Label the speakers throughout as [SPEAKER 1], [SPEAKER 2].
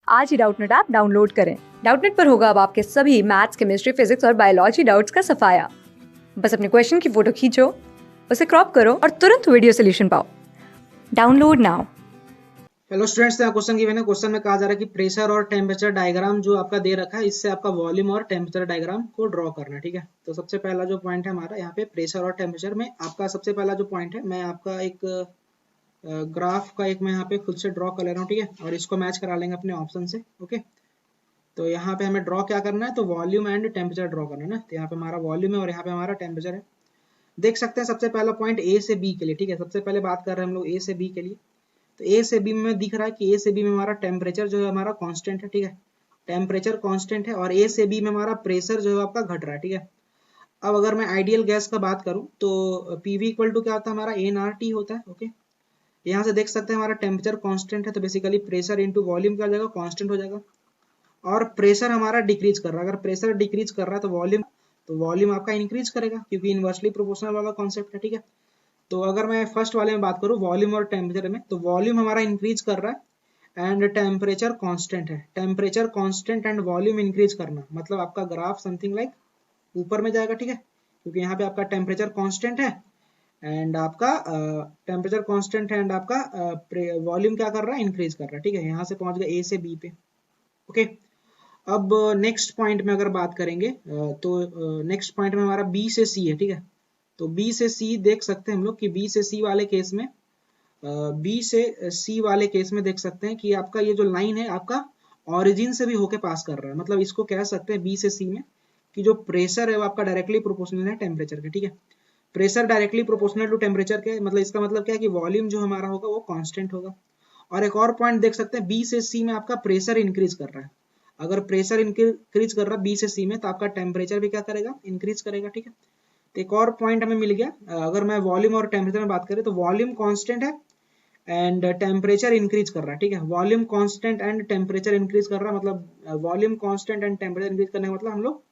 [SPEAKER 1] आज ही Doubtnut app download करें। Doubtnut पर होगा अब आपके सभी मैथ्स, केमिस्ट्री, फिजिक्स और बायोलॉजी डाउट्स का सफाया। बस अपने क्वेश्चन की फोटो खींचो, उसे क्रॉप करो और तुरंत वीडियो सोल्यूशन पाओ। Download now.
[SPEAKER 2] हेलो स्टूडेंट्स, यहाँ क्वेश्चन गिवन है। क्वेश्चन में कहा जा रहा है कि प्रेशर और टेम्परेचर डायग्राम जो आपका दे रखा है, इससे आपका वॉल्यूम और टेम्परेचर डायग्राम को ड्रॉ करना है। ठीक है, तो सबसे पहला जो पॉइंट है हमारा यहाँ पे प्रेशर और टेम्परेचर में आपका सबसे पहला जो पॉइंट है, मैं आपका एक ग्राफ का एक मैं यहाँ पे खुद से ड्रॉ कर ले रहा हूँ। ठीक है, और इसको मैच करा लेंगे अपने ऑप्शन से। ओके, तो यहाँ पे हमें ड्रॉ क्या करना है, तो वॉल्यूम एंड टेम्परेचर ड्रॉ करना है ना। तो यहाँ पे हमारा वॉल्यूम है और यहाँ पे हमारा टेम्परेचर है। देख सकते हैं सबसे पहला पॉइंट ए से बी के लिए। ठीक है, सबसे पहले बात कर रहे हैं हम लोग ए से बी के लिए। तो ए से बी में दिख रहा है कि ए से बी में हमारा टेम्परेचर जो है हमारा कांस्टेंट है। ठीक है, टेम्परेचर कांस्टेंट है और ए से बी में हमारा प्रेशर जो है आपका घट रहा है। ठीक है, अब अगर मैं आइडियल गैस का बात करूं तो पीवी इक्वल टू क्या होता है, हमारा एन आर टी होता है। ओके, यहाँ से देख सकते हैं हमारा टेम्परेचर कांस्टेंट है, तो बेसिकली प्रेशर इंटू वॉल्यूम क्या हो जाएगा, कांस्टेंट हो जाएगा। और प्रेशर हमारा डिक्रीज कर रहा है, अगर प्रेशर डिक्रीज कर रहा है तो वॉल्यूम आपका इंक्रीज करेगा, क्योंकि इनवर्सली प्रोपोर्शनल वाला कॉन्सेप्ट है। ठीक है, तो अगर मैं फर्स्ट वाले में बात करूं वॉल्यूम और टेम्परेचर में, तो वॉल्यूम हमारा इंक्रीज कर रहा है एंड टेम्परेचर कांस्टेंट है। Temperature constant and volume increase करना मतलब आपका ग्राफ समथिंग लाइक ऊपर में जाएगा। ठीक है, क्योंकि यहाँ पे आपका टेम्परेचर कांस्टेंट है एंड आपका टेम्परेचर कांस्टेंट है एंड आपका वॉल्यूम क्या कर रहा है, इंक्रीज कर रहा है। ठीक है, यहाँ से पहुंच गए ए से बी पे। ओके, अब नेक्स्ट पॉइंट में अगर बात करेंगे तो नेक्स्ट पॉइंट में हमारा बी से सी है। ठीक है, तो बी से सी देख सकते हैं हम लोग कि बी से सी वाले केस में देख सकते हैं कि आपका ये जो लाइन है आपका ओरिजिन से भी होके पास कर रहा है। मतलब इसको कह सकते हैं बी से सी में कि जो प्रेशर है वो आपका डायरेक्टली प्रोपोर्शनल है टेम्परेचर के। ठीक है, pressure directly proportional to temperature के, मतलब इसका मतलब क्या है कि वॉल्यूम जो हमारा होगा वो कांस्टेंट होगा। और एक और पॉइंट देख सकते हैं बी से सी में आपका प्रेशर इंक्रीज कर रहा है। अगर प्रेशर इंक्रीज कर रहा है बी से सी में, तो आपका टेम्परेचर भी क्या करेगा, इंक्रीज करेगा। ठीक है, तो एक और पॉइंट हमें मिल गया। अगर मैं वॉल्यूम और टेम्परेचर में बात करें तो वॉल्यूम कांस्टेंट है एंड टेम्परेचर इंक्रीज कर रहा है। ठीक है, volume constant and temperature increase कर रहा है, मतलब volume constant and temperature increase करने का मतलब हम लोग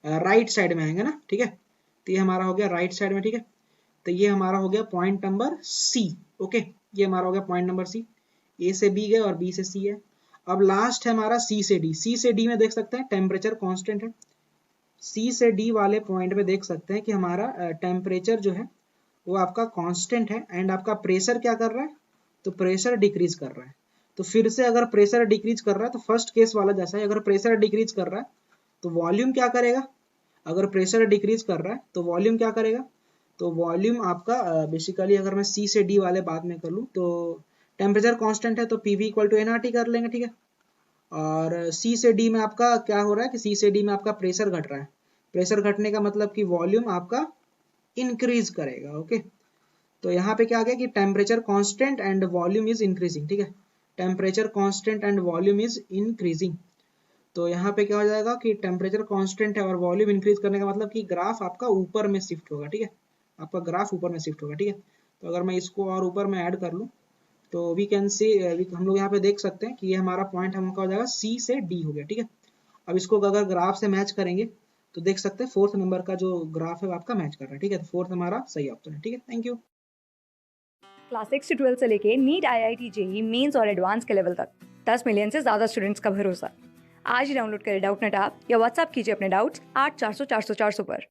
[SPEAKER 2] राइट साइड में आएंगे ना। ठीक है, तो ये हमारा हो गया राइट साइड में। ठीक है, तो ये हमारा हो गया पॉइंट नंबर सी। ओके, ये हमारा हो गया पॉइंट नंबर सी। ए से बी गए और बी से सी है। अब लास्ट है हमारा सी से डी। सी से डी में देख सकते हैं टेम्परेचर कांस्टेंट है। सी से डी वाले पॉइंट में देख सकते हैं कि हमारा टेम्परेचर जो है वो आपका कांस्टेंट है एंड आपका प्रेशर क्या कर रहा है, तो प्रेशर डिक्रीज कर रहा है। तो फिर से अगर प्रेशर डिक्रीज कर रहा है तो फर्स्ट केस वाला जैसा है, अगर प्रेशर डिक्रीज कर रहा है तो वॉल्यूम क्या करेगा, अगर प्रेशर डिक्रीज कर रहा है तो वॉल्यूम क्या करेगा, तो वॉल्यूम आपका बेसिकली अगर मैं सी से डी वाले बात में कर लूँ तो टेम्परेचर कांस्टेंट है तो पीवी इक्वल टू एनआरटी कर लेंगे। ठीक है, और सी से डी में आपका क्या हो रहा है कि सी से डी में आपका प्रेशर घट रहा है। प्रेशर घटने का मतलब कि वॉल्यूम आपका इंक्रीज करेगा। ओके, तो यहाँ पे क्या आ गया कि temperature constant and volume is increasing. ठीक है, temperature constant and volume is increasing. तो यहाँ पे क्या हो जाएगा कि टेम्परेचर कांस्टेंट है और वॉल्यूम इंक्रीज करने का मतलब कि ग्राफ आपका ऊपर में शिफ्ट होगा। ठीक है, आपका ग्राफ ऊपर में शिफ्ट होगा। ठीक है, तो अगर मैं इसको और ऊपर में ऐड कर लूँ तो वी कैन सी, हम लोग यहाँ पे देख सकते हैं कि ये हमारा पॉइंट हमका हो जाएगा सी से डी हो गया। ठीक है, अब इसको अगर ग्राफ से मैच करेंगे तो देख सकते हैं फोर्थ नंबर का जो ग्राफ है वो आपका मैच कर रहा है। ठीक है, तो फोर्थ हमारा सही ऑप्शन है। ठीक है, थैंक यू।
[SPEAKER 1] क्लास 6 से 12 से लेके नीट, IIT, जेईई मेंस और एडवांस के लेवल तक 10 मिलियन से ज्यादा स्टूडेंट्स का भरोसा। आज ही डाउनलोड करें डाउटनेट ऐप या व्हाट्सएप कीजिए अपने डाउट्स 8400 400 400 पर।